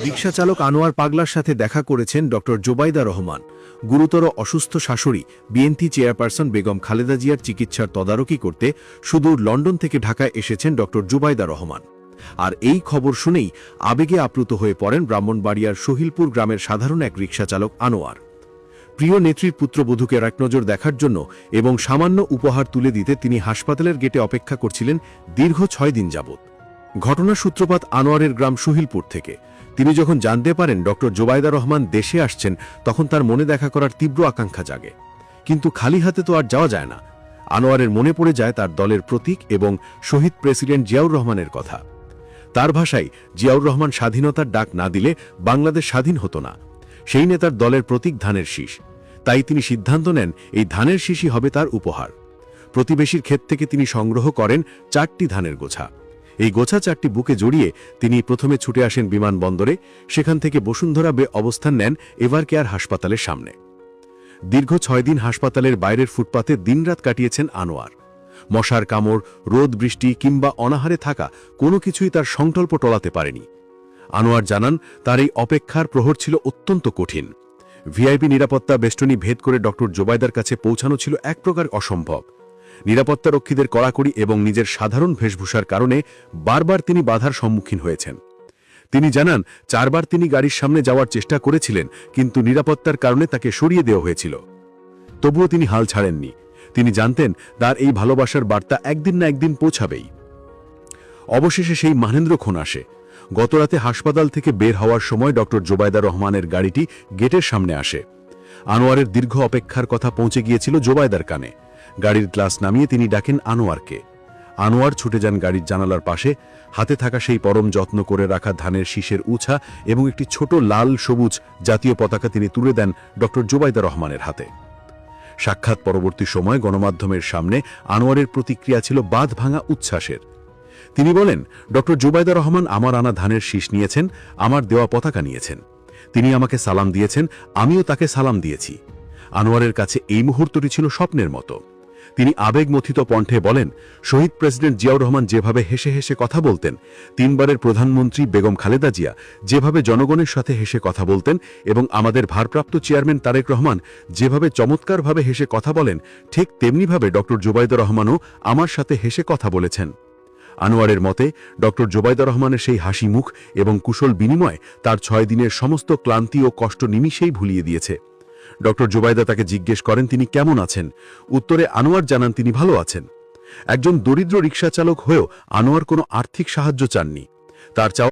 রিকশা চালক আনোয়ার পাগলার সাথে দেখা করেছেন ডক্টর জোবাইদা রহমান। গুরুতর অসুস্থ শাশুড়ি বিএনপি চেয়ারপারসন বেগম খালেদা জিয়ার চিকিৎসার তদারকি করতে সুদূর লন্ডন থেকে ঢাকায় এসেছেন ডক্টর জোবাইদা রহমান। আর এই খবর শুনেই আবেগে আপ্লুত হয়ে পড়েন ব্রাহ্মণবাড়িয়ার সহিলপুর গ্রামের সাধারণ এক রিকশা চালক আনোয়ার। প্রিয় নেত্রীর পুত্রবধূকে এক নজর দেখার জন্য এবং সামান্য উপহার তুলে দিতে তিনি হাসপাতালের গেটে অপেক্ষা করছিলেন দীর্ঘ 6 দিন যাবৎ। ঘটনার সূত্রপাত আনোয়ারের গ্রাম সহিলপুর থেকে। তিনি যখন জানতে পারেন ডক্টর জোবাইদা রহমান দেশে আসছেন, তখন তার মনে দেখা করার তীব্র আকাঙ্ক্ষা জাগে। কিন্তু খালি হাতে তো আর যাওয়া যায় না। আনোয়ারের মনে পড়ে যায় তার দলের প্রতীক এবং শহীদ প্রেসিডেন্ট জিয়াউর রহমানের কথা। তার ভাষায়, জিয়াউর রহমান স্বাধীনতার ডাক না দিলে বাংলাদেশ স্বাধীন হতো না। সেই নেতার দলের প্রতীক ধানের শীষ। তাই তিনি সিদ্ধান্ত নেন এই ধানের শীষই হবে তার উপহার। প্রতিবেশীর ক্ষেত থেকে তিনি সংগ্রহ করেন 4টি ধানের গোছা। এই গোছা 4টি বুকে জড়িয়ে তিনি প্রথমে ছুটে আসেন বিমানবন্দরে। সেখান থেকে বসুন্ধরা বে অবস্থান নেন এভার কেয়ার হাসপাতালের সামনে। দীর্ঘ 6 দিন হাসপাতালের বাইরের ফুটপাতে দিনরাত কাটিয়েছেন আনোয়ার। মশার কামড়, রোদ, বৃষ্টি কিংবা অনাহারে থাকা কোনো কিছুই তার সংকল্প টলাতে পারেনি। আনোয়ার জানান, তার এই অপেক্ষার প্রহর ছিল অত্যন্ত কঠিন। ভিআইপি নিরাপত্তা বেষ্টনী ভেদ করে ডক্টর জোবাইদার কাছে পৌঁছানো ছিল এক প্রকার অসম্ভব। নিরাপত্তারক্ষীদের কড়াকড়ি এবং নিজের সাধারণ বেশভূষার কারণে বারবার তিনি বাধার সম্মুখীন হয়েছেন। তিনি জানান, 4 বার তিনি গাড়ির সামনে যাওয়ার চেষ্টা করেছিলেন, কিন্তু নিরাপত্তার কারণে তাকে সরিয়ে দেওয়া হয়েছিল। তবুও তিনি হাল ছাড়েননি। তিনি জানতেন তার এই ভালোবাসার বার্তা একদিন না একদিন পৌঁছাবেই। অবশেষে সেই মহেন্দ্রক্ষণ আসে। গতরাতে হাসপাতাল থেকে বের হওয়ার সময় ডক্টর জোবাইদা রহমানের গাড়িটি গেটের সামনে আসে। আনোয়ারের দীর্ঘ অপেক্ষার কথা পৌঁছে গিয়েছিল জোবাইদার কানে। গাড়ির গ্লাস নামিয়ে তিনি ডাকেন আনোয়ারকে। আনোয়ার ছুটে যান গাড়ির জানালার পাশে। হাতে থাকা সেই পরম যত্ন করে রাখা ধানের শীষের উছা এবং একটি ছোট লাল সবুজ জাতীয় পতাকা তিনি তুলে দেন ডক্টর জোবাইদা রহমানের হাতে। সাক্ষাৎ পরবর্তী সময় গণমাধ্যমের সামনে আনোয়ারের প্রতিক্রিয়া ছিল বাঁধ ভাঙা উচ্ছ্বাসের। তিনি বলেন, ডক্টর জোবাইদা রহমান আমার আনা ধানের শীষ নিয়েছেন, আমার দেওয়া পতাকা নিয়েছেন। তিনি আমাকে সালাম দিয়েছেন, আমিও তাকে সালাম দিয়েছি। আনোয়ারের কাছে এই মুহূর্তটি ছিল স্বপ্নের মতো। তিনি আবেগমথিত কণ্ঠে বলেন, শহীদ প্রেসিডেন্ট জিয়াউর রহমান যেভাবে হেসে হেসে কথা বলতেন, 3 বারের প্রধানমন্ত্রী বেগম খালেদা জিয়া যেভাবে জনগণের সাথে হেসে কথা বলতেন, এবং আমাদের ভারপ্রাপ্ত চেয়ারম্যান তারেক রহমান যেভাবে চমৎকারভাবে হেসে কথা বলেন, ঠিক তেমনিভাবে ডক্টর জোবাইদা রহমানও আমার সাথে হেসে কথা বলেছেন। আনোয়ারের মতে, ডক্টর জোবাইদা রহমানের সেই হাসি মুখ এবং কুশল বিনিময় তার 6 দিনের সমস্ত ক্লান্তি ও কষ্ট নিমিষেই ভুলিয়ে দিয়েছে। ডক্টর জোবাইদা তাকে জিজ্ঞেস করেন তিনি কেমন আছেন। উত্তরে আনোয়ার জানান তিনি ভালো আছেন। একজন দরিদ্র রিকশা চালক হয়েও আনোয়ার কোনো আর্থিক সাহায্য চাননি। তার চাওয়া